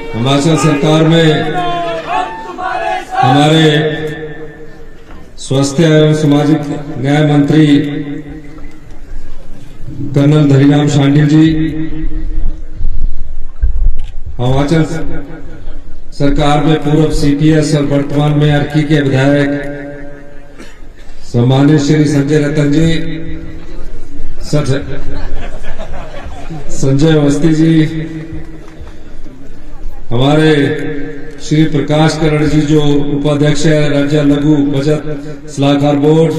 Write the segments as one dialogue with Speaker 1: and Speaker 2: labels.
Speaker 1: हिमाचल सरकार में हमारे स्वास्थ्य एवं सामाजिक न्याय मंत्री कर्नल धनीराम शांडिल जी, हिमाचल सरकार में पूर्व सीपीएस और वर्तमान में अर्की के विधायक सम्मानित श्री संजय रतन जी, संजय अवस्थी जी, हमारे श्री प्रकाश करण जी जो उपाध्यक्ष है राज्य लघु बचत सलाहकार बोर्ड,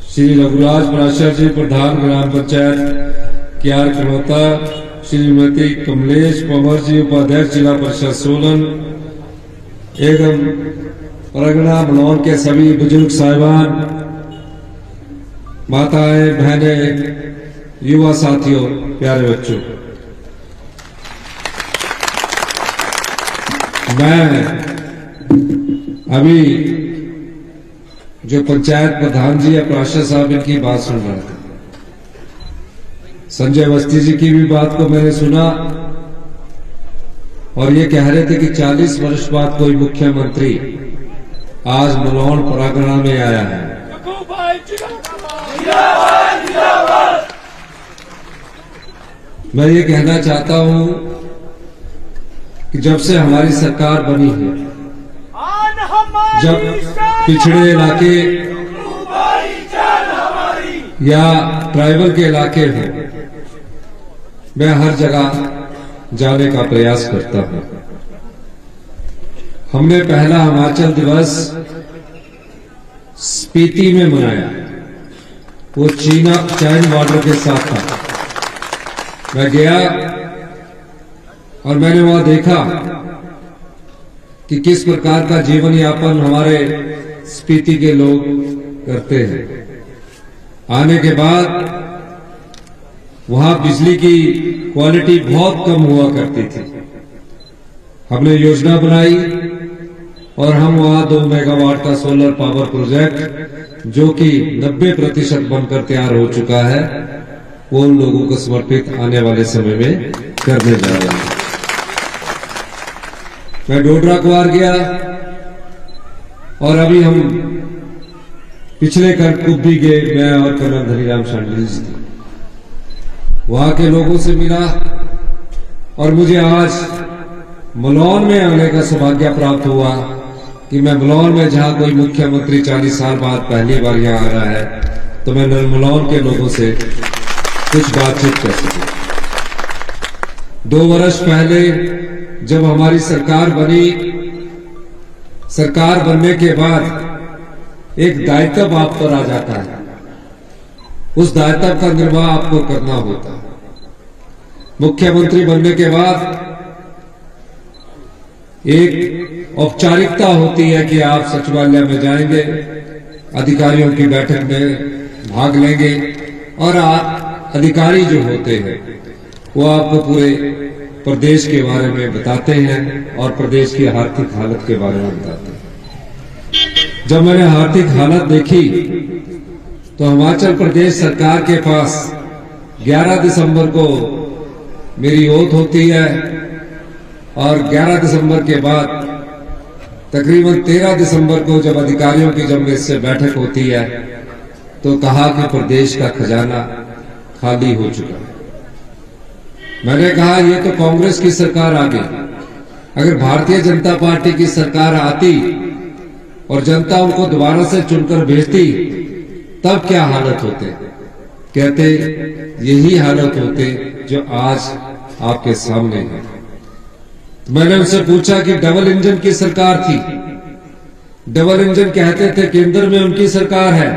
Speaker 1: श्री रघुराज पराशर जी प्रधान ग्राम पंचायत क्यार खनौता, श्रीमती कमलेश पंवर जी उपाध्यक्ष जिला परिषद सोलन, एवं परगना मनौर के सभी बुजुर्ग साहिबान, माताएं, बहनें, युवा साथियों, प्यारे बच्चों, मैं अभी जो पंचायत प्रधान जी या पार्षद साहब इनकी बात सुन रहा था, संजय अवस्थी जी की भी बात को मैंने सुना और ये कह रहे थे कि 40 वर्ष बाद कोई मुख्यमंत्री आज मलौन परगना में आया है। मैं ये कहना चाहता हूं कि जब से हमारी सरकार बनी है, जब पिछड़े इलाके या ट्राइबल के इलाके हैं, मैं हर जगह जाने का प्रयास करता हूं। हमने पहला हिमाचल दिवस स्पीति में मनाया, वो चाइन बॉर्डर के साथ था। मैं गया और मैंने वहां देखा कि किस प्रकार का जीवन यापन हमारे स्पीति के लोग करते हैं। आने के बाद वहां बिजली की क्वालिटी बहुत कम हुआ करती थी। हमने योजना बनाई और हम वहां 2 मेगावाट का सोलर पावर प्रोजेक्ट जो कि 90% बनकर तैयार हो चुका है, वो उन लोगों को समर्पित आने वाले समय में करने जा रहे हैं। मैं डोडरा कुआर गया और अभी हम पिछले कुछ भी गए, मैं और कर्नल धनीराम शांडिल जी, वहां के लोगों से मिला और मुझे आज मलौन में आने का सौभाग्य प्राप्त हुआ कि मैं मलौन में जहां कोई मुख्यमंत्री 40 साल बाद पहली बार यहां आ रहा है, तो मैं मलौन के लोगों से कुछ बातचीत कर सकूं। 2 वर्ष पहले जब हमारी सरकार बनी, सरकार बनने के बाद एक दायित्व आप पर आ जाता है, उस दायित्व का निर्वाह आपको करना होता है। मुख्यमंत्री बनने के बाद एक औपचारिकता होती है कि आप सचिवालय में जाएंगे, अधिकारियों की बैठक में भाग लेंगे और अधिकारी जो होते हैं वो आपको पूरे प्रदेश के बारे में बताते हैं और प्रदेश की आर्थिक हालत के बारे में बताते हैं। जब मैंने आर्थिक हालत देखी तो हिमाचल प्रदेश सरकार के पास 11 दिसंबर को मेरी ओथ होती है और 11 दिसंबर के बाद तकरीबन 13 दिसंबर को जब अधिकारियों की जब इससे बैठक होती है तो कहा कि प्रदेश का खजाना खाली हो चुका है। मैंने कहा ये तो कांग्रेस की सरकार आ गई, अगर भारतीय जनता पार्टी की सरकार आती और जनता उनको दोबारा से चुनकर भेजती तब क्या हालत होते। कहते यही हालत होते जो आज आपके सामने है। तो मैंने उनसे पूछा कि डबल इंजन की सरकार थी, डबल इंजन कहते थे, केंद्र में उनकी सरकार है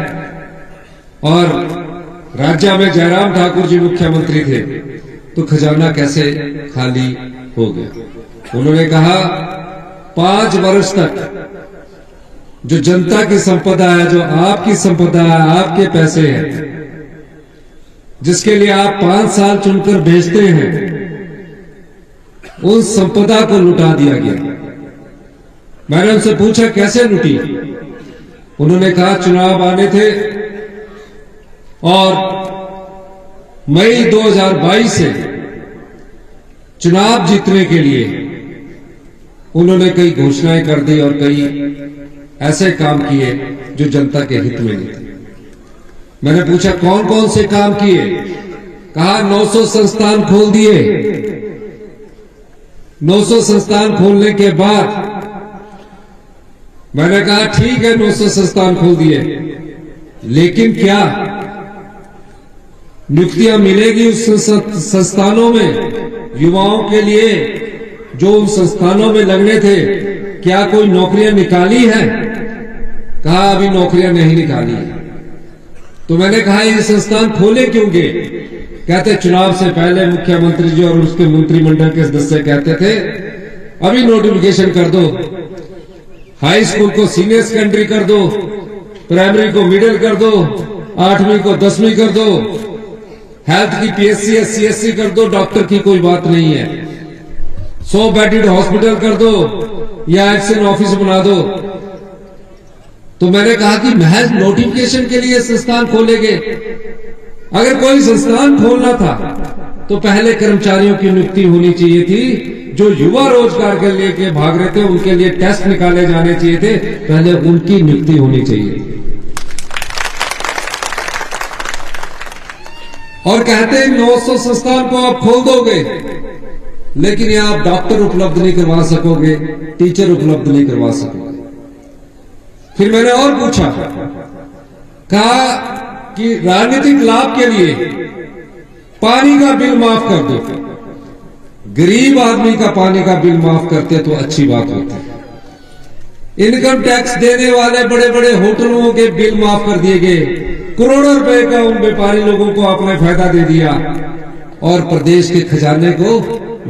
Speaker 1: और राज्य में जयराम ठाकुर जी मुख्यमंत्री थे, तो खजाना कैसे खाली हो गया। उन्होंने कहा 5 वर्ष तक जो जनता की संपदा है, जो आपकी संपदा है, आपके पैसे हैं, जिसके लिए आप 5 साल चुनकर भेजते हैं, उस संपदा को लुटा दिया गया। मैंने उनसे पूछा कैसे लुटी। उन्होंने कहा चुनाव आने थे और मई 2022 से चुनाव जीतने के लिए उन्होंने कई घोषणाएं कर दी और कई ऐसे काम किए जो जनता के हित में नहीं थे। मैंने पूछा कौन कौन से काम किए? कहा 900 संस्थान खोल दिए। 900 संस्थान खोलने के बाद मैंने कहा ठीक है 900 संस्थान खोल दिए, लेकिन क्या नियुक्तियां मिलेगी उस संस्थानों में? युवाओं के लिए जो उन संस्थानों में लगने थे, क्या कोई नौकरियां निकाली है? कहा अभी नौकरियां नहीं निकाली है। तो मैंने कहा ये संस्थान खोले क्यों गए? कहते चुनाव से पहले मुख्यमंत्री जी और उसके मंत्रिमंडल के सदस्य कहते थे अभी नोटिफिकेशन कर दो, हाई स्कूल को सीनियर सेकेंडरी कर दो, प्राइमरी को मिडिल कर दो, 8वीं को 10वीं कर दो, हेल्थ की पीएससी सीएससी कर दो, डॉक्टर की कोई बात नहीं है, 100 बेडेड हॉस्पिटल कर दो या एक्शन ऑफिस बना दो। तो मैंने कहा कि महज नोटिफिकेशन के लिए संस्थान खोले गए। अगर कोई संस्थान खोलना था तो पहले कर्मचारियों की नियुक्ति होनी चाहिए थी। जो युवा रोजगार के लिए के भाग रहे थे उनके लिए टेस्ट निकाले जाने चाहिए थे, पहले उनकी नियुक्ति होनी चाहिए। और कहते हैं 900 संस्थान को आप खोल दोगे, लेकिन यहां आप डॉक्टर उपलब्ध नहीं करवा सकोगे, टीचर उपलब्ध नहीं करवा सकोगे। फिर मैंने और पूछा, कहा कि राजनीतिक लाभ के लिए पानी का बिल माफ कर दो। गरीब आदमी का पानी का बिल माफ करते तो अच्छी बात होती। इनकम टैक्स देने वाले बड़े बड़े होटलों के बिल माफ कर दिए गए। करोड़ों रुपए का उन व्यापारी लोगों को आपने फायदा दे दिया और प्रदेश के खजाने को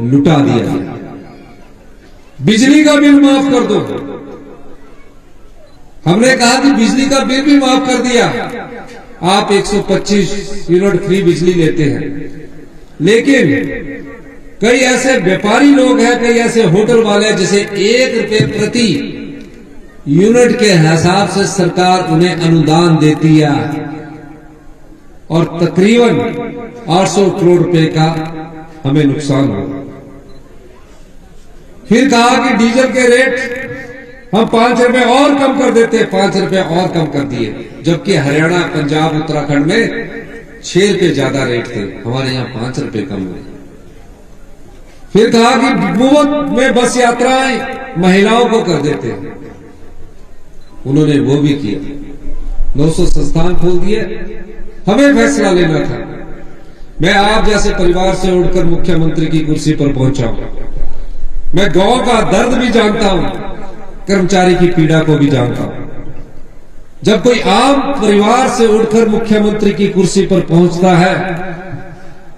Speaker 1: लुटा दिया। बिजली का बिल माफ कर दो। हमने कहा कि बिजली का बिल भी माफ कर दिया। आप 125 यूनिट फ्री बिजली लेते हैं, लेकिन कई ऐसे व्यापारी लोग हैं, कई ऐसे होटल वाले जिसे 1 रुपए प्रति यूनिट के हिसाब से सरकार उन्हें अनुदान देती है और तकरीबन 800 करोड़ रुपए का हमें नुकसान होगा। फिर कहा कि डीजल के रेट हम 5 रुपए और कम कर देते, 5 रुपए और कम कर दिए, जबकि हरियाणा, पंजाब, उत्तराखंड में 6 रुपए ज्यादा रेट थे, हमारे यहां 5 रुपए कम हुए। फिर कहा कि मुफ्त में बस यात्राएं महिलाओं को कर देते, उन्होंने वो भी किया। 900 संस्थान खोल दिए। हमें फैसला लेना था। मैं आप जैसे परिवार से उठकर मुख्यमंत्री की कुर्सी पर पहुंचा हूं। मैं गांव का दर्द भी जानता हूं, कर्मचारी की पीड़ा को भी जानता हूं। जब कोई आम परिवार से उठकर मुख्यमंत्री की कुर्सी पर पहुंचता है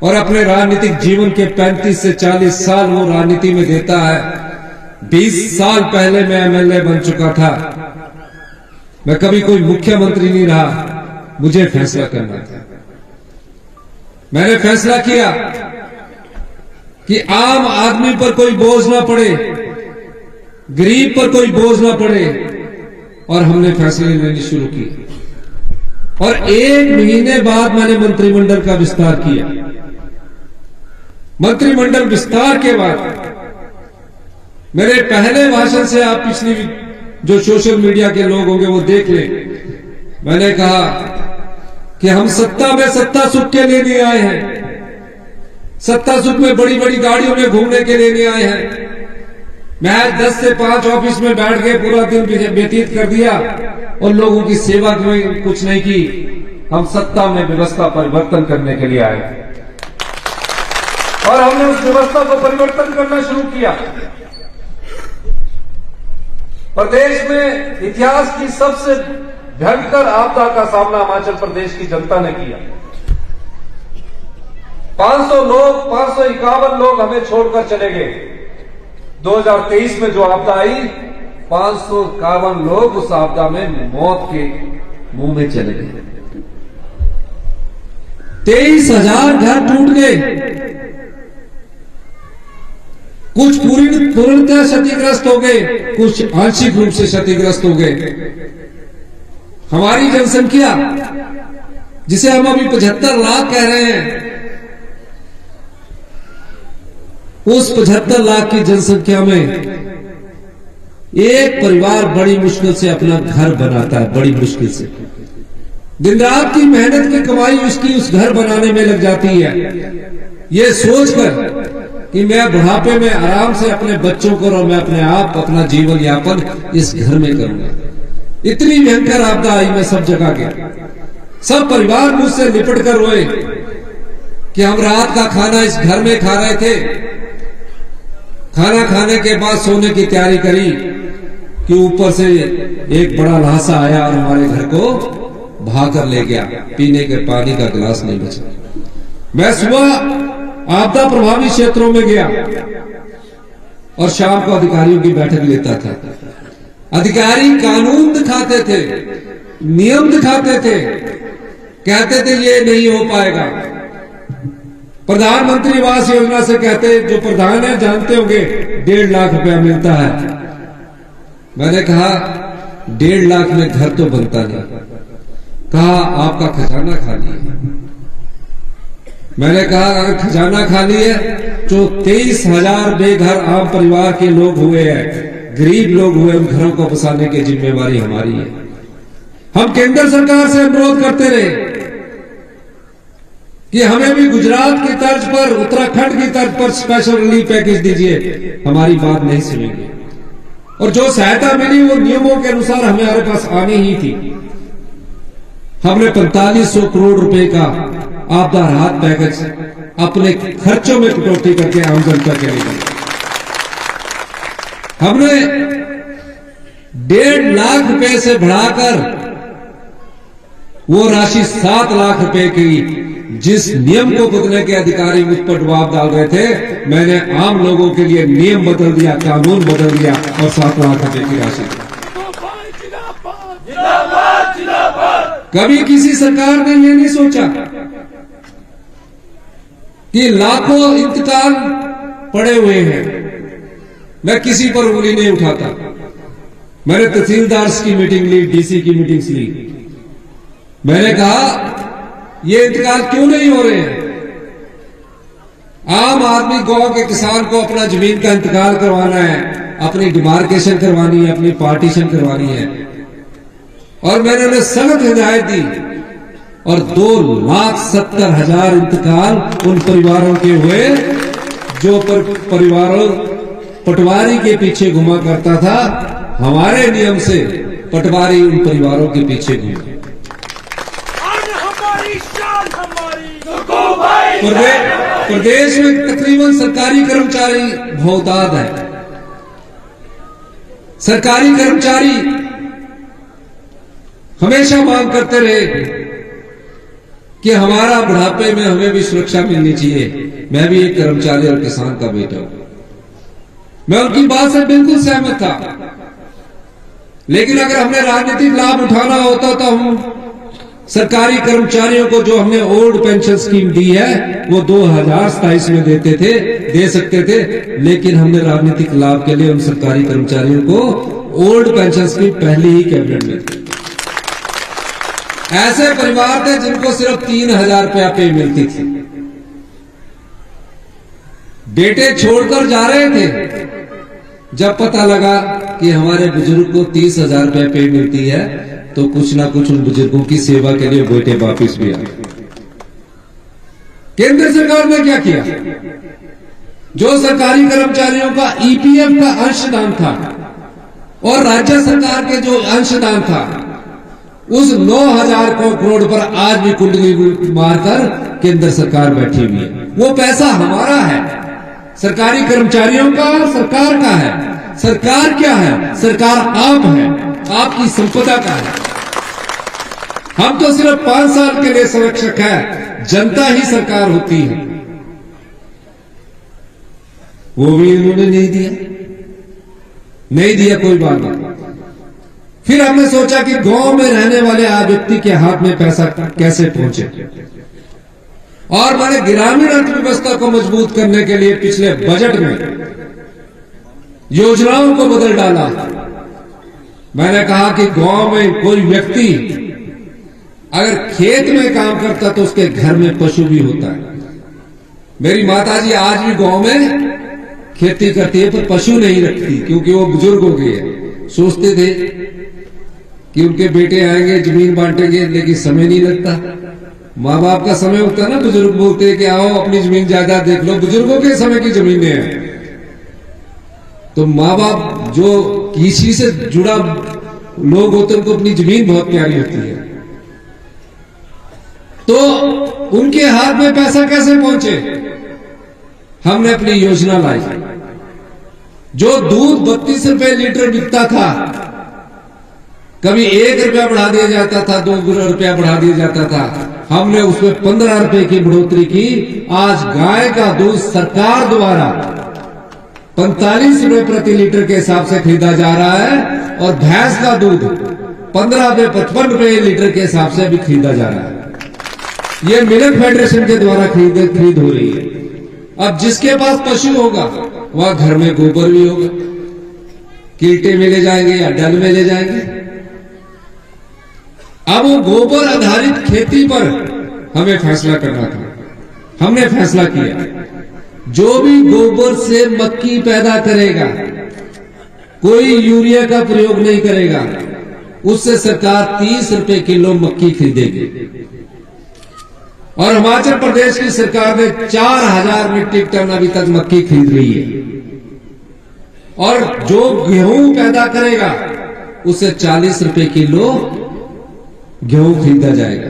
Speaker 1: और अपने राजनीतिक जीवन के 35 से 40 साल वो राजनीति में देता है। 20 साल पहले मैं एमएलए बन चुका था, मैं कभी कोई मुख्यमंत्री नहीं रहा, मुझे फैसला करना था। मैंने फैसला किया कि आम आदमी पर कोई बोझ ना पड़े, गरीब पर कोई बोझ ना पड़े, और हमने फैसले लेने शुरू किए। और 1 महीने बाद मैंने मंत्रिमंडल का विस्तार किया। मंत्रिमंडल विस्तार के बाद मेरे पहले भाषण से आप पिछली जो सोशल मीडिया के लोग होंगे वो देख लें। मैंने कहा कि हम सत्ता में सत्ता सुख के लिए नहीं आए हैं, सत्ता सुख में बड़ी बड़ी गाड़ियों में घूमने के लिए नहीं आए हैं। मैं 10 से 5 ऑफिस में बैठ के पूरा दिन व्यतीत कर दिया और लोगों की सेवा में कुछ नहीं की। हम सत्ता में व्यवस्था परिवर्तन करने के लिए आए और हमने उस व्यवस्था को परिवर्तन करना शुरू किया। प्रदेश में इतिहास की सबसे भयंकर आपदा का सामना हिमाचल प्रदेश की जनता ने किया। 551 लोग हमें छोड़कर चले गए। 2023 में जो आपदा आई, 551 लोग उस आपदा में मौत के मुंह में चले गए। 23,000 घर टूट गए, कुछ पूर्णतः क्षतिग्रस्त हो गए, कुछ आंशिक रूप से क्षतिग्रस्त हो गए। हमारी जनसंख्या जिसे हम अभी 75 लाख कह रहे हैं, उस 75 लाख की जनसंख्या में एक परिवार बड़ी मुश्किल से अपना घर बनाता है, बड़ी मुश्किल से दिन रात की मेहनत की कमाई उसकी उस घर बनाने में लग जाती है, ये सोचकर कि मैं बुढ़ापे में आराम से अपने बच्चों को और मैं अपने आप अपना जीवन यापन इस घर में करूंगा। इतनी भयंकर आपदा आई, मैं सब जगह गया, सब परिवार मुझसे लिपट कर रोए कि हम रात का खाना इस घर में खा रहे थे। खाना खाने के बाद सोने की तैयारी करी कि ऊपर से एक बड़ा ल्हासा आया और हमारे घर को भाग कर ले गया, पीने के पानी का गिलास नहीं बचा। मैं सुबह आपदा प्रभावित क्षेत्रों में गया और शाम को अधिकारियों की बैठक लेता था। अधिकारी कानून दिखाते थे, नियम दिखाते थे, कहते थे ये नहीं हो पाएगा। प्रधानमंत्री आवास योजना से कहते, जो प्रधान है जानते होंगे, 1.5 लाख रुपया मिलता है। मैंने कहा 1.5 लाख में घर तो बनता नहीं। कहा आपका खजाना खाली है। मैंने कहा अगर खजाना खाली है तो 23,000 बेघर आम परिवार के लोग हुए हैं, गरीब लोग हुए, उन घरों को बसाने की जिम्मेवारी हमारी है। हम केंद्र सरकार से अनुरोध करते रहे कि हमें भी गुजरात की तर्ज पर, उत्तराखंड की तर्ज पर स्पेशल रिलीफ पैकेज दीजिए। हमारी बात नहीं सुनेंगे और जो सहायता मिली वो नियमों के अनुसार हमारे पास आनी ही थी। हमने 4500 करोड़ रुपए का आपदा राहत पैकेज अपने खर्चों में कटौती करके आम जनता के लिए दिया। हमने 1.5 लाख रुपए से बढ़ाकर वो राशि 7 लाख रुपए की, जिस नियम को बदलने के अधिकारी मुझ पर दबाव डाल रहे थे, मैंने आम लोगों के लिए नियम बदल दिया, कानून बदल दिया और 7 लाख रुपए की राशि। कभी किसी सरकार ने ये नहीं सोचा कि लाखों इंतकाल पड़े हुए हैं, मैं किसी पर उंगली नहीं उठाता। मैंने तहसीलदार की मीटिंग ली, डीसी की मीटिंग्स ली। मैंने कहा ये इंतकाल क्यों नहीं हो रहे हैं? आम आदमी, गांव के किसान को अपना जमीन का इंतकाल करवाना है, अपनी डिमार्केशन करवानी है, अपनी पार्टीशन करवानी है। और मैंने उन्हें सख्त हिदायत दी और 2,70,000 इंतकाल उन परिवारों के हुए जो परिवारों पटवारी के पीछे घुमा करता था। हमारे नियम से पटवारी उन परिवारों के पीछे घूमे। प्रदेश में तकरीबन सरकारी कर्मचारी बहुतायत है। सरकारी कर्मचारी हमेशा मांग करते रहे कि हमारा बुढ़ापे में हमें भी सुरक्षा मिलनी चाहिए। मैं भी एक कर्मचारी और किसान का बेटा हूं। मैं उनकी बात से बिल्कुल सहमत था, लेकिन अगर हमने राजनीतिक लाभ उठाना होता तो हम सरकारी कर्मचारियों को जो हमने ओल्ड पेंशन स्कीम दी है वो 2027 में दे सकते थे, लेकिन हमने राजनीतिक लाभ के लिए उन सरकारी कर्मचारियों को ओल्ड पेंशन स्कीम पहले ही कैबिनेट में दी। ऐसे परिवार थे जिनको सिर्फ 3,000 रुपया पे मिलती थी। बेटे छोड़कर जा रहे थे, जब पता लगा कि हमारे बुजुर्ग को 30,000 रुपया पे मिलती है तो कुछ ना कुछ उन बुजुर्गों की सेवा के लिए बेटे वापिस भी आए। केंद्र सरकार ने क्या किया? जो सरकारी कर्मचारियों का ईपीएफ का अंशदान था और राज्य सरकार के जो अंशदान था, उस 9,000 करोड़ पर आज भी कुंडली मारकर केंद्र सरकार बैठी हुई है। वो पैसा हमारा है, सरकारी कर्मचारियों का, सरकार का है। सरकार क्या है? सरकार आप है, आपकी संपदा का है। हम तो सिर्फ 5 साल के लिए संरक्षक है, जनता ही सरकार होती है। वो भी इन्होंने नहीं दिया, कोई बात नहीं। फिर हमने सोचा कि गांव में रहने वाले व्यक्ति के हाथ में पैसा कैसे पहुंचे, और मैंने ग्रामीण अर्थव्यवस्था को मजबूत करने के लिए पिछले बजट में योजनाओं को बदल डाला। मैंने कहा कि गांव में कोई व्यक्ति अगर खेत में काम करता तो उसके घर में पशु भी होता है। मेरी माताजी आज भी गांव में खेती करती है पर पशु नहीं रखती, क्योंकि वो बुजुर्ग हो गए हैं। सोचते थे कि उनके बेटे आएंगे जमीन बांटेंगे, लेकिन समय नहीं लगता। माँ बाप का समय होता है ना, बुजुर्ग बोलते हैं कि आओ अपनी जमीन जायदाद देख लो, बुजुर्गों के समय की जमीनें हैं। तो माँ बाप जो कृषि से जुड़ा लोग होते हैं उनको अपनी जमीन बहुत प्यारी होती है। तो उनके हाथ में पैसा कैसे पहुंचे? हमने अपनी योजना लाई। जो दूध 32 रुपए लीटर बिकता था, कभी 1 रुपया बढ़ा दिया जाता था, 2 रुपया बढ़ा दिया जाता था, हमने उसमें 15 रुपए की बढ़ोतरी की। आज गाय का दूध सरकार द्वारा 45 रुपए प्रति लीटर के हिसाब से खरीदा जा रहा है, और भैंस का दूध 15 रुपए 55 रुपए लीटर के हिसाब से भी खरीदा जा रहा है। ये मिल्क फेडरेशन के द्वारा खरीद हो रही है। अब जिसके पास पशु होगा वह घर में गोबर भी होगा, कीटे में ले जाएंगे या डल में ले जाएंगे। अब वो गोबर आधारित खेती पर हमें फैसला करना था। हमने फैसला किया, जो भी गोबर से मक्की पैदा करेगा, कोई यूरिया का प्रयोग नहीं करेगा, उससे सरकार 30 रुपए किलो मक्की खरीदेगी। और हिमाचल प्रदेश की सरकार ने 4000 मीट्रिक टन अभी तक मक्की खरीद रही है। और जो गेहूं पैदा करेगा उससे 40 रुपए किलो गेहूं खरीदा जाएगा,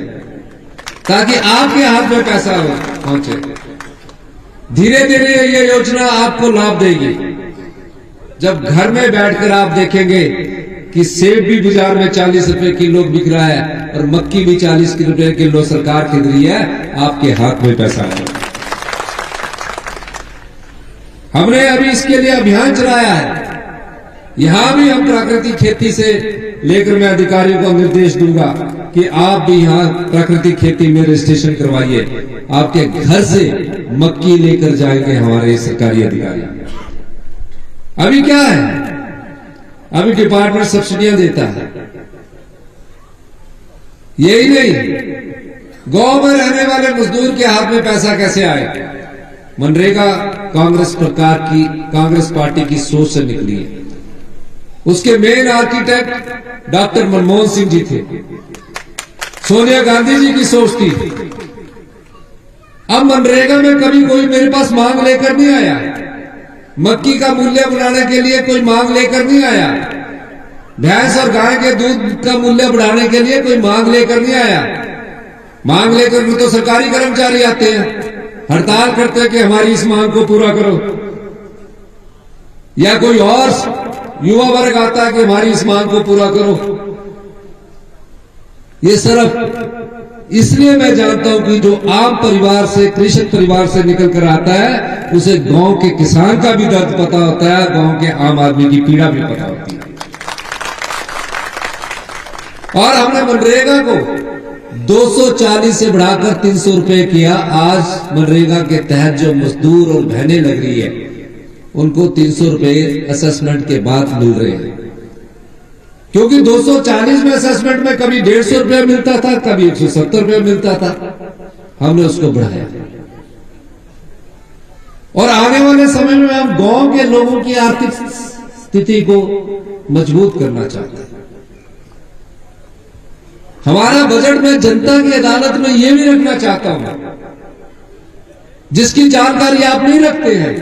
Speaker 1: ताकि आपके हाथ में पैसा पहुंचे। धीरे धीरे ये योजना आपको लाभ देगी। जब घर में बैठकर आप देखेंगे कि सेब भी बाजार में 40 रुपए किलो बिक रहा है और मक्की भी 40 रुपए किलो सरकार खरीद रही है, आपके हाथ में पैसा है। हमने अभी इसके लिए अभियान चलाया है। यहां भी हम प्राकृतिक खेती से लेकर मैं अधिकारियों को निर्देश दूंगा कि आप भी यहां प्राकृतिक खेती में रजिस्ट्रेशन करवाइए। आपके घर से मक्की लेकर जाएंगे हमारे सरकारी अधिकारी। अभी क्या है, अभी डिपार्टमेंट सब्सिडियां देता है। यही नहीं, गांव में रहने वाले मजदूर के हाथ में पैसा कैसे आए? मनरेगा कांग्रेस पार्टी की सोच से निकली है। उसके main architect doctor Manmohan Singh ji थे, सोनिया गांधी जी की सोच थी। अब मनरेगा में कभी कोई मेरे पास मांग लेकर नहीं आया, मक्की का मूल्य बढ़ाने के लिए कोई मांग लेकर नहीं आया, भैंस और गाय के दूध का मूल्य बढ़ाने के लिए कोई मांग लेकर नहीं आया। मांग लेकर तो सरकारी कर्मचारी आते हैं, हड़ताल करते हैं कि हमारी इस मांग को पूरा करो, या कोई और युवा वर्ग आता है कि हमारी इस मांग को पूरा करो। ये सिर्फ इसलिए मैं जानता हूं कि जो आम परिवार से, कृषक परिवार से निकल कर आता है, उसे गांव के किसान का भी दर्द पता होता है, गांव के आम आदमी की पीड़ा भी पता होती है। और हमने मनरेगा को 240 से बढ़ाकर 300 रुपए किया। आज मनरेगा के तहत जो मजदूर और बहनें लग रही है उनको 300 रुपए असेसमेंट के बाद मिल रहे हैं, क्योंकि 240 में असेसमेंट में कभी 150 रुपया मिलता था, कभी 170 रुपया मिलता था। हमने उसको बढ़ाया। और आने वाले समय में हम गांव के लोगों की आर्थिक स्थिति को मजबूत करना चाहते हैं। हमारा बजट में जनता की अदालत में यह भी रखना चाहता हूं, जिसकी जानकारी आप नहीं रखते हैं,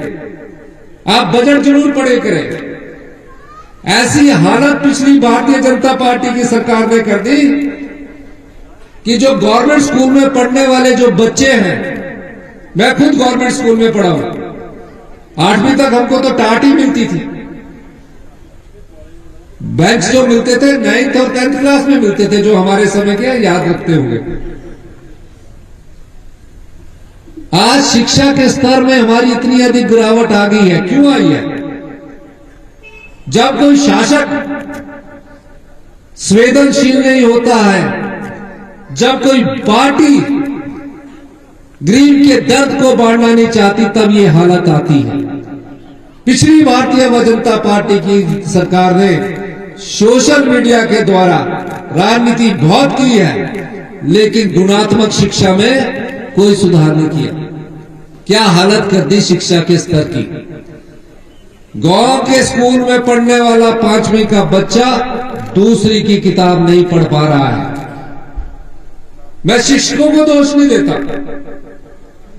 Speaker 1: आप बजट जरूर पढ़े करें। ऐसी हालत पिछली भारतीय जनता पार्टी की सरकार ने कर दी कि जो गवर्नमेंट स्कूल में पढ़ने वाले जो बच्चे हैं, मैं खुद गवर्नमेंट स्कूल में पढ़ा हूं, 8वीं तक हमको तो टाट ही मिलती थी। बेंच जो मिलते थे 9th और 10th क्लास में मिलते थे, जो हमारे समय के याद रखते होंगे। आज शिक्षा के स्तर में हमारी इतनी अधिक गिरावट आ गई है। क्यों आई है? जब कोई शासक संवेदनशील नहीं होता है, जब कोई पार्टी गरीब के दर्द को बांटना नहीं चाहती, तब ये हालत आती है। पिछली भारतीय जनता पार्टी की सरकार ने सोशल मीडिया के द्वारा राजनीति बहुत की है, लेकिन गुणात्मक शिक्षा में कोई सुधार नहीं किया। क्या हालत कर दी शिक्षा के स्तर की? गांव के स्कूल में पढ़ने वाला 5वीं का बच्चा दूसरी की किताब नहीं पढ़ पा रहा है। मैं शिक्षकों को दोष नहीं देता,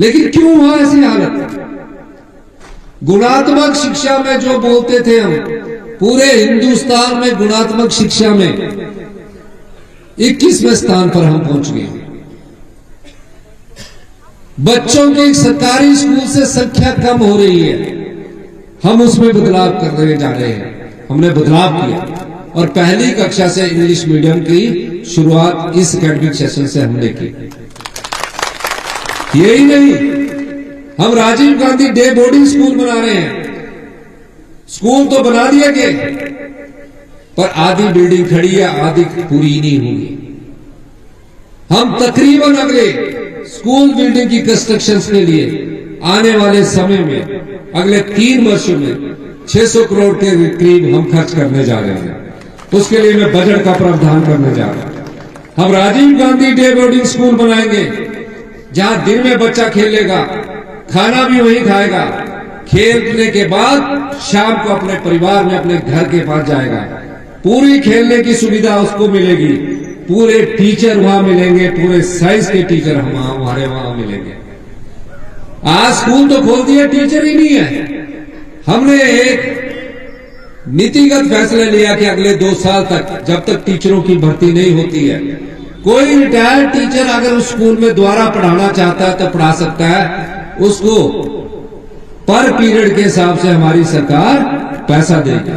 Speaker 1: लेकिन क्यों हुआ ऐसी हालत? गुणात्मक शिक्षा में जो बोलते थे हम, पूरे हिंदुस्तान में गुणात्मक शिक्षा में 21वें स्थान पर हम पहुंच गए। बच्चों की सरकारी स्कूल से संख्या कम हो रही है, हम उसमें बदलाव करने जा रहे हैं। हमने बदलाव किया और पहली कक्षा से इंग्लिश मीडियम की शुरुआत इस एकेडमिक सेशन से हमने की। यही नहीं, हम Rajiv Gandhi day boarding school बना रहे हैं। स्कूल तो बना दिए गए, पर आधी बिल्डिंग खड़ी है, आधी पूरी नहीं हुई। हम तकरीबन अगले स्कूल बिल्डिंग की कंस्ट्रक्शन के लिए आने वाले समय में, अगले 3 वर्षों में 600 करोड़ के करीब हम खर्च करने जा रहे हैं। उसके लिए मैं बजट का प्रावधान करने जा रहा हूं। हम Rajiv Gandhi day boarding school बनाएंगे, जहां दिन में बच्चा खेलेगा, खाना भी वहीं खाएगा, खेलने के बाद शाम को अपने परिवार में अपने घर के पास जाएगा। पूरी खेलने की सुविधा उसको मिलेगी, पूरे टीचर वहां मिलेंगे, पूरे साइंस के टीचर हमारे वहां मिलेंगे। आज स्कूल तो खोल दिया, टीचर ही नहीं है। हमने एक नीतिगत फैसला लिया कि अगले 2 साल तक, जब तक टीचरों की भर्ती नहीं होती है, कोई रिटायर्ड टीचर अगर उस स्कूल में दोबारा पढ़ाना चाहता है तो पढ़ा सकता है। उसको पर पीरियड के हिसाब से हमारी सरकार पैसा देगी।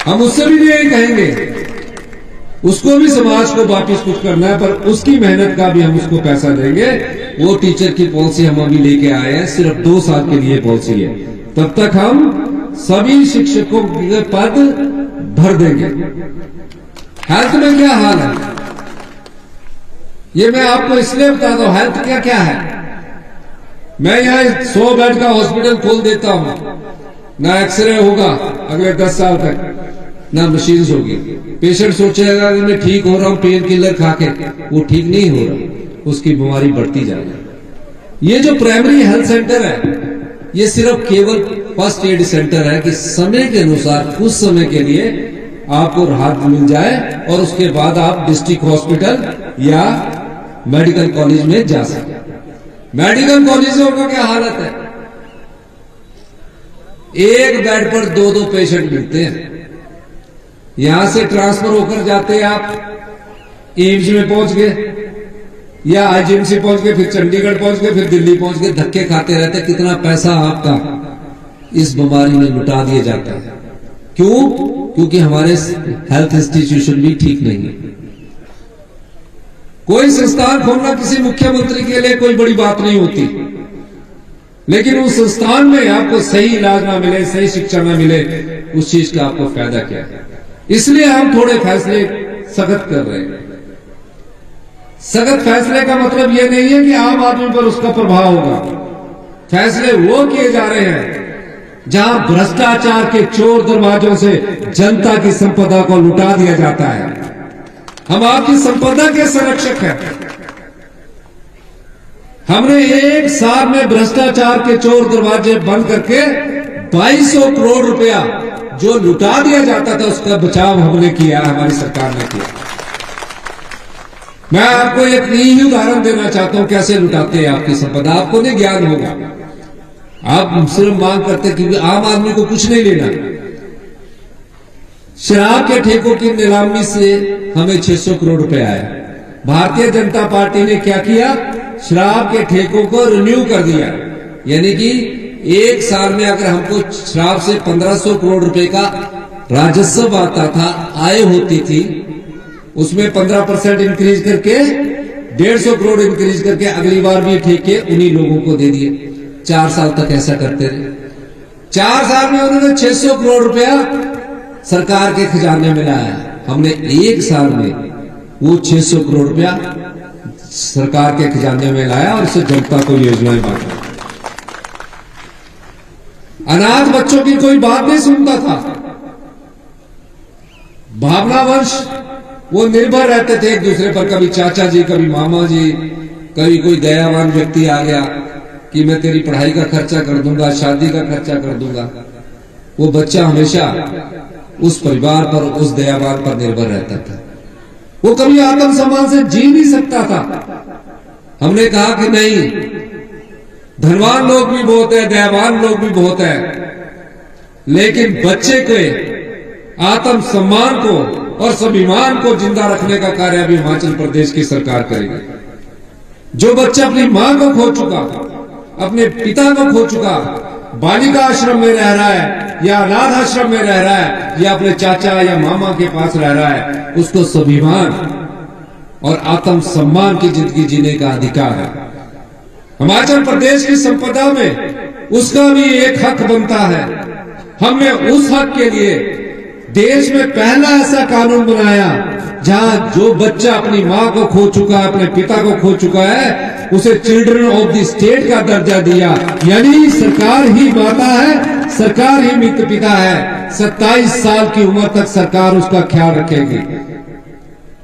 Speaker 1: हम उससे भी यही कहेंगे, उसको भी समाज को वापिस कुछ करना है, पर उसकी मेहनत का भी हम उसको पैसा देंगे। वो टीचर की पॉलिसी हम अभी लेके आए हैं, सिर्फ 2 साल के लिए पॉलिसी है। तब तक हम सभी शिक्षकों के पद भर देंगे। हेल्थ में क्या हाल है, ये मैं आपको इसलिए बताता हूं। हेल्थ क्या क्या है, मैं यहां 100 बेड का हॉस्पिटल खोल देता हूं, ना एक्सरे होगा अगले 10 साल तक, ना मशीन होगी। पेशेंट सोचेगा कि मैं ठीक हो रहा हूं पेन किलर खा के, वो ठीक नहीं हो रहा, उसकी बीमारी बढ़ती जा रही है। ये जो प्राइमरी हेल्थ सेंटर है, ये सिर्फ केवल फर्स्ट एड सेंटर है कि समय के अनुसार कुछ समय के लिए आपको राहत मिल जाए और उसके बाद आप डिस्ट्रिक्ट हॉस्पिटल या मेडिकल कॉलेज में जा सके। मेडिकल कॉलेजों का क्या हालत है, एक बेड पर 2-2 पेशेंट मिलते हैं। यहां से ट्रांसफर होकर जाते हैं आप एम्स में पहुंच गए या आईजीएमसी पहुंच गए, फिर चंडीगढ़ पहुंच गए, फिर दिल्ली पहुंच गए, धक्के खाते रहते। कितना पैसा आपका इस बीमारी में लुटा दिया जाता है। क्यों? क्योंकि हमारे हेल्थ इंस्टीट्यूशन भी ठीक नहीं है। कोई संस्थान खोलना किसी मुख्यमंत्री के लिए कोई बड़ी बात नहीं होती, लेकिन उस संस्थान में आपको सही इलाज ना मिले, सही शिक्षा ना मिले, उस चीज का आपको फायदा क्या है? इसलिए हम थोड़े फैसले सख्त कर रहे हैं। सख्त फैसले का मतलब यह नहीं है कि आम आदमी पर उसका प्रभाव होगा। फैसले वो किए जा रहे हैं जहां भ्रष्टाचार के चोर दरवाजों से जनता की संपदा को लुटा दिया जाता है। हम आपकी संपदा के संरक्षक हैं। हमने 1 साल में भ्रष्टाचार के चोर दरवाजे बंद करके 2200 करोड़ रुपया जो लुटा दिया जाता था, उसका बचाव हमने किया, हमारी सरकार ने किया। मैं आपको एक ही उदाहरण देना चाहता हूं कैसे लुटाते हैं आपकी संपदा। आपको नहीं ज्ञान होगा, आप सिर्फ मांग करते क्योंकि आम आदमी को कुछ नहीं लेना। शराब के ठेकों की नीलामी से हमें 600 करोड़ रुपए आया। भारतीय जनता पार्टी ने क्या किया, शराब के ठेकों को रिन्यू कर दिया। यानी कि 1 साल में अगर हमको शराब से 1500 करोड़ रुपए का राजस्व आता था, आय होती थी, उसमें 15% इंक्रीज करके 150 करोड़ इंक्रीज करके अगली बार भी ठेके उन्हीं लोगों को दे दिए। 4 साल तक ऐसा करते रहे। 4 साल में उन्होंने 600 करोड़ रुपया सरकार के खजाने में लाया। हमने 1 साल में वो 600 करोड़ रुपया सरकार के खजाने में लाया और उससे जनता को योजनाएं बांटी। अनाथ बच्चों की कोई बात नहीं सुनता था। भावनावश वो निर्भर रहते थे एक दूसरे पर, कभी चाचा जी, कभी मामा जी, कभी कोई दयावान व्यक्ति आ गया, कि मैं तेरी पढ़ाई का खर्चा कर दूंगा, शादी का खर्चा कर दूंगा। वो बच्चा हमेशा उस परिवार पर, उस दयावान पर निर्भर रहता था। वो कभी आत्मसम्मान से जी नहीं सकता था। हमने कहा कि नहीं, धनवान लोग भी बहुत है, दयावान लोग भी बहुत है, लेकिन बच्चे के आत्मसम्मान को और स्वाभिमान को जिंदा रखने का कार्य भी हिमाचल प्रदेश की सरकार करेगी। जो बच्चा अपनी मां को खो चुका, अपने पिता को खो चुका, बालिका आश्रम में रह रहा है या अनाथ आश्रम में रह रहा है या अपने चाचा या मामा के पास रह रहा है, उसको स्वाभिमान और आत्मसम्मान की जिंदगी जीने का अधिकार है। हिमाचल प्रदेश की संपदा में उसका भी एक हक बनता है। हमने उस हक के लिए देश में पहला ऐसा कानून बनाया जहां जो बच्चा अपनी मां को खो चुका है, अपने पिता को खो चुका है, उसे चिल्ड्रन ऑफ द स्टेट का दर्जा दिया। यानी सरकार ही माता है, सरकार ही मित्र पिता है। 27 साल की उम्र तक सरकार उसका ख्याल रखेगी।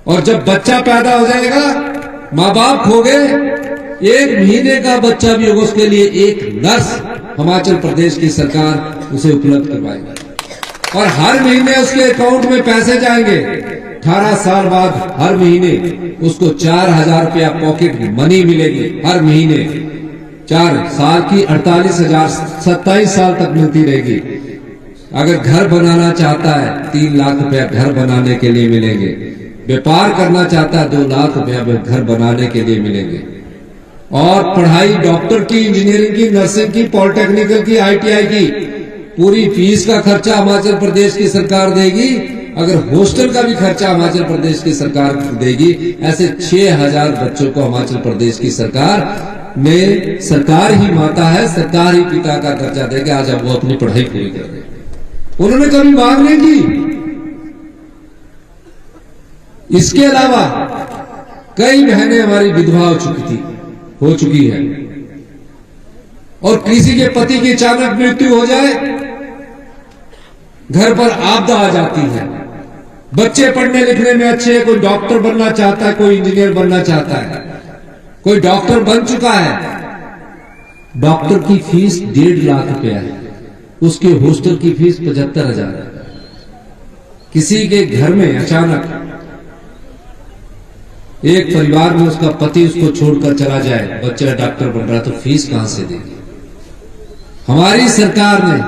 Speaker 1: और जब बच्चा पैदा हो जाएगा, माँ बाप खो गए, 1 महीने का बच्चा भी होगा, उसके लिए एक नर्स हिमाचल प्रदेश की सरकार उसे उपलब्ध करवाएगी। और हर महीने उसके अकाउंट में पैसे जाएंगे। 18 साल बाद हर महीने उसको 4,000 रुपया पॉकेट मनी मिलेगी। हर महीने 4 साल की 48,000, 27 साल तक मिलती रहेगी। अगर घर बनाना चाहता है, 3 लाख रुपया घर बनाने के लिए मिलेंगे। व्यापार करना चाहता है, 2 लाख रुपया घर बनाने के लिए मिलेंगे। और पढ़ाई डॉक्टर की, इंजीनियरिंग की, नर्सिंग की, पॉलिटेक्निकल की, ITI की पूरी फीस का खर्चा हिमाचल प्रदेश की सरकार देगी। अगर हॉस्टल का भी खर्चा हिमाचल प्रदेश की सरकार देगी। ऐसे 6,000 बच्चों को हिमाचल प्रदेश की सरकार ही माता है, सरकार ही पिता का दर्जा देगी। आज अब वो अपनी पढ़ाई पूरी कर रहे हैं। उन्होंने कभी मांग नहीं की। इसके अलावा कई बहनें हमारी विधवा हो चुकी है। और किसी के पति की अचानक मृत्यु हो जाए, घर पर आपदा आ जाती है। बच्चे पढ़ने लिखने में अच्छे, कोई डॉक्टर बनना चाहता है, कोई इंजीनियर बनना चाहता है, कोई डॉक्टर बन चुका है। डॉक्टर की फीस 1.5 लाख रुपया है, उसके हॉस्टल की फीस 75,000 है। किसी के घर में अचानक एक परिवार में उसका पति उसको छोड़कर चला जाए, बच्चा डॉक्टर बन रहा है, तो फीस कहां से देगी? हमारी सरकार ने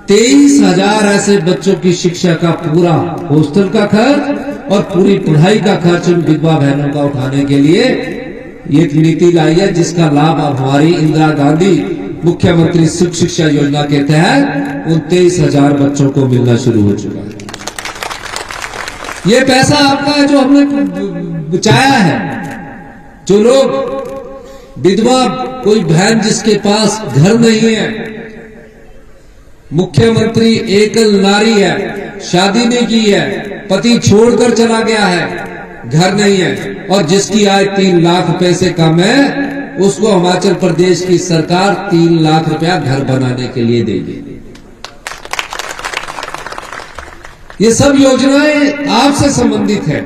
Speaker 1: 23,000 ऐसे बच्चों की शिक्षा का पूरा हॉस्टल का खर्च और पूरी पढ़ाई का खर्च उन विधवा बहनों का उठाने के लिए एक नीति लाई है, जिसका लाभ अब हमारी इंदिरा गांधी मुख्यमंत्री सुख शिक्षा योजना के तहत उन 23,000 बच्चों को मिलना शुरू हो चुका है। ये पैसा आपका है जो हमने बचाया है। जो लोग विधवा, कोई बहन जिसके पास घर नहीं है, मुख्यमंत्री एकल नारी है, शादी नहीं की है, पति छोड़कर चला गया है, घर नहीं है, और जिसकी आय 3 लाख रुपए से कम है, उसको हिमाचल प्रदेश की सरकार 3 लाख रुपया घर बनाने के लिए देगी। ये सब योजनाएं आपसे संबंधित है।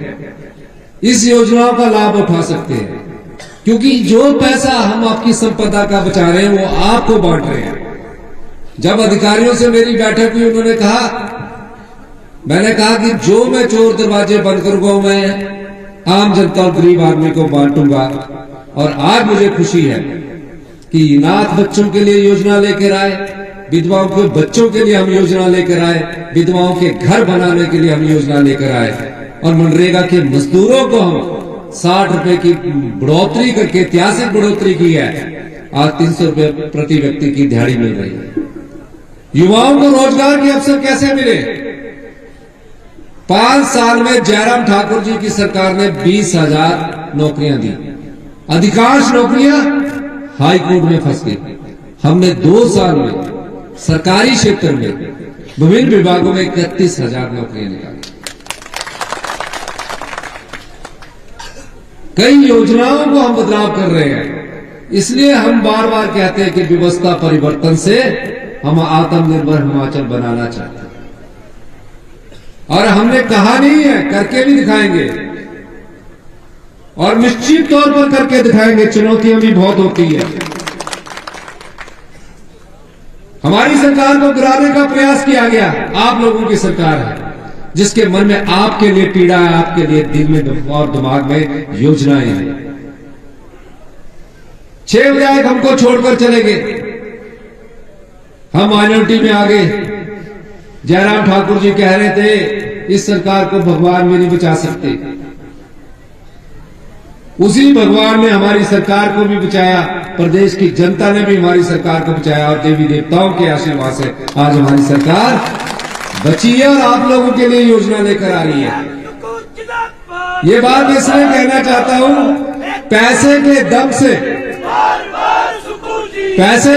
Speaker 1: इस योजनाओं का लाभ उठा सकते हैं, क्योंकि जो पैसा हम आपकी संपदा का बचा रहे हैं वो आपको बांट रहे हैं। जब अधिकारियों से मेरी बैठक हुई, मैंने कहा कि जो मैं चोर दरवाजे बंद करूंगा, मैं आम जनता और गरीब आदमी को बांटूंगा। और आज मुझे खुशी है कि अनाथ बच्चों के लिए योजना लेकर आए, विधवाओं के बच्चों के लिए हम योजना लेकर आए, विधवाओं के घर बनाने के लिए हम योजना लेकर आए, और मनरेगा के मजदूरों को हम 60 रुपए की बढ़ोतरी करके, ऐतिहासिक बढ़ोतरी की है। आज 300 रुपए प्रति व्यक्ति की दिहाड़ी मिल रही है। युवाओं को रोजगार के अवसर कैसे मिले? 5 साल में जयराम ठाकुर जी की सरकार ने 20,000 नौकरियां दी। अधिकांश नौकरियां हाई कोर्ट में फंस गई। हमने 2 साल में सरकारी क्षेत्र में विभिन्न विभागों में 31,000 नौकरियां निकाली। कई योजनाओं को हम बदलाव कर रहे हैं। इसलिए हम बार बार कहते हैं कि व्यवस्था परिवर्तन से हम आत्मनिर्भर हिमाचल बनाना चाहते हैं। और हमने कहा नहीं है, करके भी दिखाएंगे, और निश्चित तौर पर करके दिखाएंगे। चुनौतियां भी बहुत होती है। हमारी सरकार को गिराने का प्रयास किया गया। आप लोगों की सरकार है जिसके मन में आपके लिए पीड़ा है, आपके लिए दिल में और दिमाग में योजनाएं हैं। 6 विधायक हमको छोड़कर चले गए, हम माइनॉरिटी में आ गए। जयराम ठाकुर जी कह रहे थे इस सरकार को भगवान भी नहीं बचा सकते। उसी भगवान ने हमारी सरकार को भी बचाया, प्रदेश की जनता ने भी हमारी सरकार को बचाया और देवी देवताओं के आशीर्वाद से आज हमारी सरकार बची है और आप लोगों के लिए योजना लेकर आ रही है। ये बात इसलिए कहना चाहता हूं, पैसे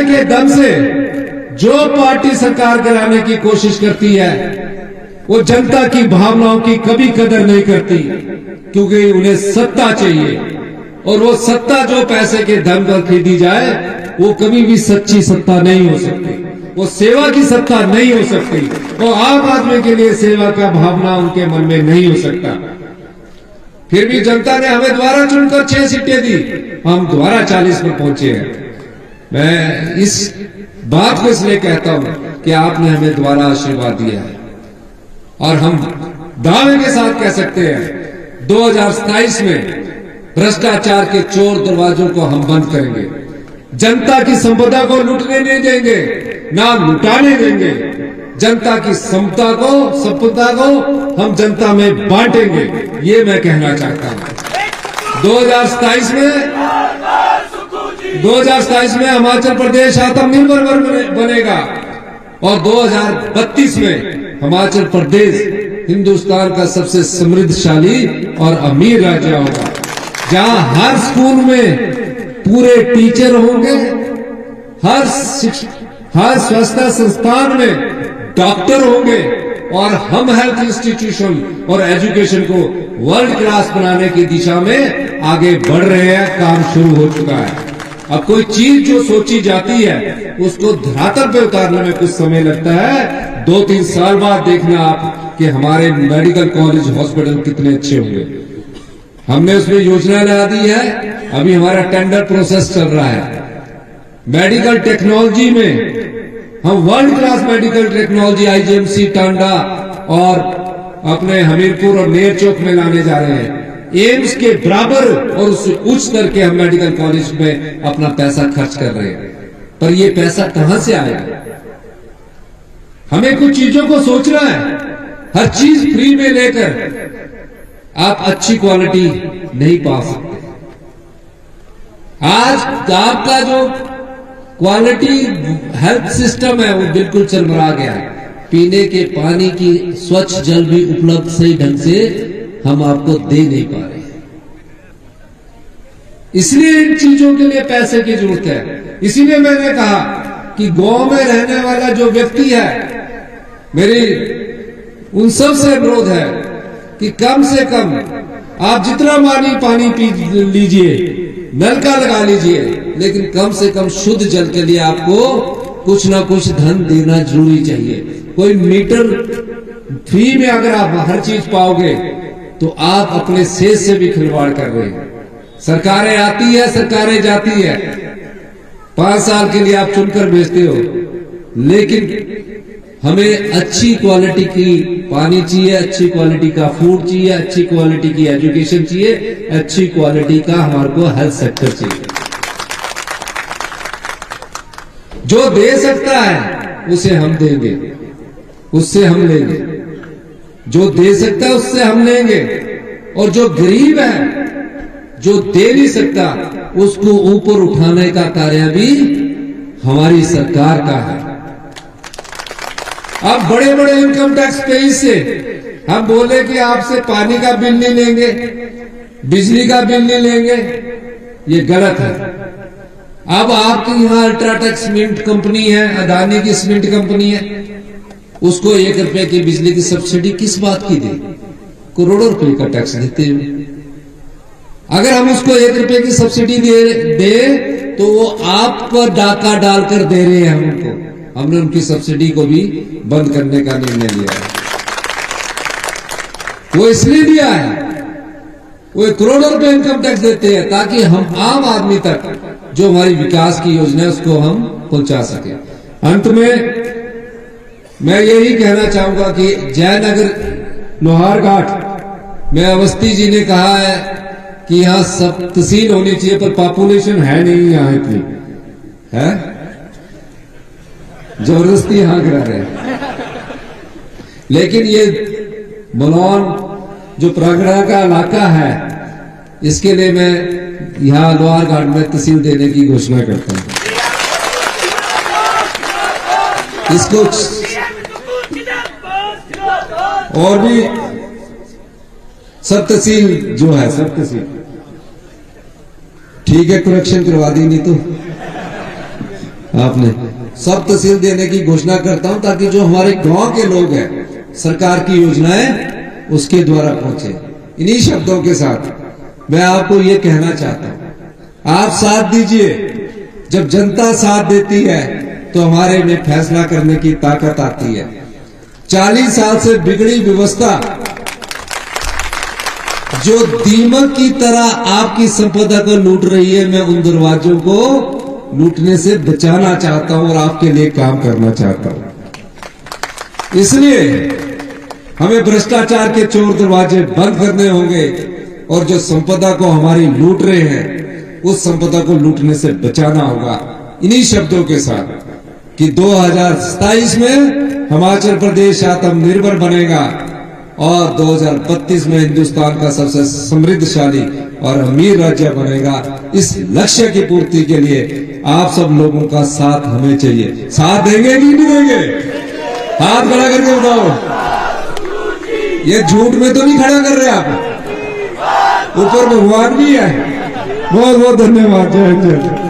Speaker 1: के दम से जो पार्टी सरकार गिराने की कोशिश करती है वो जनता की भावनाओं की कभी कदर नहीं करती, क्योंकि उन्हें सत्ता चाहिए और वो सत्ता जो पैसे के धन पर खरीदी जाए वो कभी भी सच्ची सत्ता नहीं हो सकती, वो सेवा की सत्ता नहीं हो सकती, वो आम आदमी के लिए सेवा का भावना उनके मन में नहीं हो सकता। फिर भी जनता ने हमें दोबारा चुनकर 6 सीटें दी, हम दोबारा 40 पर पहुंचे हैं। मैं इस बात को इसलिए कहता हूं कि आपने हमें दोबारा आशीर्वाद दिया है और हम दावे के साथ कह सकते हैं 2027 में भ्रष्टाचार के चोर दरवाजों को हम बंद करेंगे, जनता की संपदा को लूटने नहीं देंगे, ना लुटाने देंगे। जनता की संपदा को हम जनता में बांटेंगे, ये मैं कहना चाहता हूं। 2027 में हिमाचल प्रदेश आत्मनिर्भर बनेगा और 2032 में हिमाचल प्रदेश हिंदुस्तान का सबसे समृद्धशाली और अमीर राज्य होगा, जहां हर स्कूल में पूरे टीचर होंगे, हर स्वास्थ्य संस्थान में डॉक्टर होंगे और हम हेल्थ इंस्टीट्यूशन और एजुकेशन को वर्ल्ड क्लास बनाने की दिशा में आगे बढ़ रहे हैं। काम शुरू हो चुका है। अब कोई चीज जो सोची जाती है उसको धरातल पे उतारने में कुछ समय लगता है। 2-3 साल बाद देखना आप कि हमारे मेडिकल कॉलेज हॉस्पिटल कितने अच्छे होंगे। हमने उसमें योजना लगा दी है, अभी हमारा टेंडर प्रोसेस चल रहा है। मेडिकल टेक्नोलॉजी में हम world class medical technology IGMC Tanda और अपने हमीरपुर और नेर चौक में लाने जा रहे हैं। एम्स के बराबर और उससे उच्च स्तर के हम मेडिकल कॉलेज में अपना पैसा खर्च कर रहे हैं। पर ये पैसा कहां से आएगा? हमें कुछ चीजों को सोचना है। हर चीज फ्री में लेकर आप अच्छी क्वालिटी नहीं पा सकते। आज आपका जो क्वालिटी हेल्थ सिस्टम है वो बिल्कुल चरमरा गया है। पीने के पानी की स्वच्छ जल भी उपलब्ध सही ढंग से हम आपको दे नहीं पा रहे। इसलिए इन चीजों के लिए पैसे की जरूरत है। इसीलिए मैंने कहा कि गांव में रहने वाला जो व्यक्ति है, मेरी उन सब से अनुरोध है कि कम से कम आप जितना पानी पी लीजिए, नलका लगा लीजिए, लेकिन कम से कम शुद्ध जल के लिए आपको कुछ ना कुछ धन देना जरूरी चाहिए। कोई मीटर फ्री में अगर आप हर चीज पाओगे तो आप अपने सेहत से भी खिलवाड़ कर रहे हैं। सरकारें आती है, सरकारें जाती है, 5 साल के लिए आप चुनकर भेजते हो, लेकिन हमें अच्छी क्वालिटी की पानी चाहिए, अच्छी क्वालिटी का फूड चाहिए, अच्छी क्वालिटी की एजुकेशन चाहिए, अच्छी क्वालिटी का हमारे को हेल्थ सेक्टर चाहिए। जो दे सकता है उसे हम देंगे, उससे हम लेंगे। जो दे सकता है उससे हम लेंगे, और जो गरीब है, जो दे नहीं सकता, उसको ऊपर उठाने का कार्य भी हमारी सरकार का है। अब बड़े बड़े इनकम टैक्स पेइंग से हम बोले कि आपसे पानी का बिल नहीं लेंगे, बिजली का बिल नहीं लेंगे, ये गलत है। अब आपके यहाँ अल्ट्राटेक सीमेंट कंपनी है, अदानी की सीमेंट कंपनी है, उसको 1 रुपए की बिजली की सब्सिडी किस बात की दे? करोड़ों रुपए का टैक्स देते हैं। अगर हम उसको 1 रुपए की सब्सिडी दे तो वो आप पर डाका डालकर दे रहे हैं हमको। हमने उनकी सब्सिडी को भी बंद करने का निर्णय लिया है। वो इसलिए दिया है, वो करोड़ों रुपए इनकम टैक्स देते हैं ताकि हम आम आदमी तक जो हमारी विकास की योजना है उसको हम पहुंचा सके। अंत में मैं यही कहना चाहूंगा कि जयनगर लोहारघाट में अवस्थी जी ने कहा है कि यहां सब तहसील होनी चाहिए, पर पॉपुलेशन है नहीं यहां इतनी है, जबरदस्ती यहां करा रहे हैं। लेकिन ये बलौन जो प्रगड़ा का इलाका है, इसके लिए मैं यहां लोहारघाट में तहसील देने की घोषणा करता हूं। इसको और भी सब तहसील जो है, सब तहसील ठीक है, करेक्शन करवा दी नहीं तो आपने, सब तहसील देने की घोषणा करता हूं, ताकि जो हमारे गांव के लोग हैं सरकार की योजनाएं उसके द्वारा पहुंचे। इन्हीं शब्दों के साथ मैं आपको ये कहना चाहता हूं, आप साथ दीजिए। जब जनता साथ देती है तो हमारे में फैसला करने की ताकत आती है। 40 साल से बिगड़ी व्यवस्था जो दीमक की तरह आपकी संपदा को लूट रही है, मैं उन दरवाजों को लूटने से बचाना चाहता हूं और आपके लिए काम करना चाहता हूं। इसलिए हमें भ्रष्टाचार के चोर दरवाजे बंद करने होंगे और जो संपदा को हमारी लूट रहे हैं उस संपदा को लूटने से बचाना होगा। इन्हीं शब्दों के साथ कि 2027 में हिमाचल प्रदेश आत्मनिर्भर बनेगा और 2032 में हिंदुस्तान का सबसे समृद्धशाली और अमीर राज्य बनेगा। इस लक्ष्य की पूर्ति के लिए आप सब लोगों का साथ हमें चाहिए। साथ देंगे कि नहीं देंगे? हाथ खड़ा करके बताओ। ये झूठ में तो नहीं खड़ा कर रहे आप, ऊपर भगवान भी है। बहुत बहुत धन्यवाद। जय जय।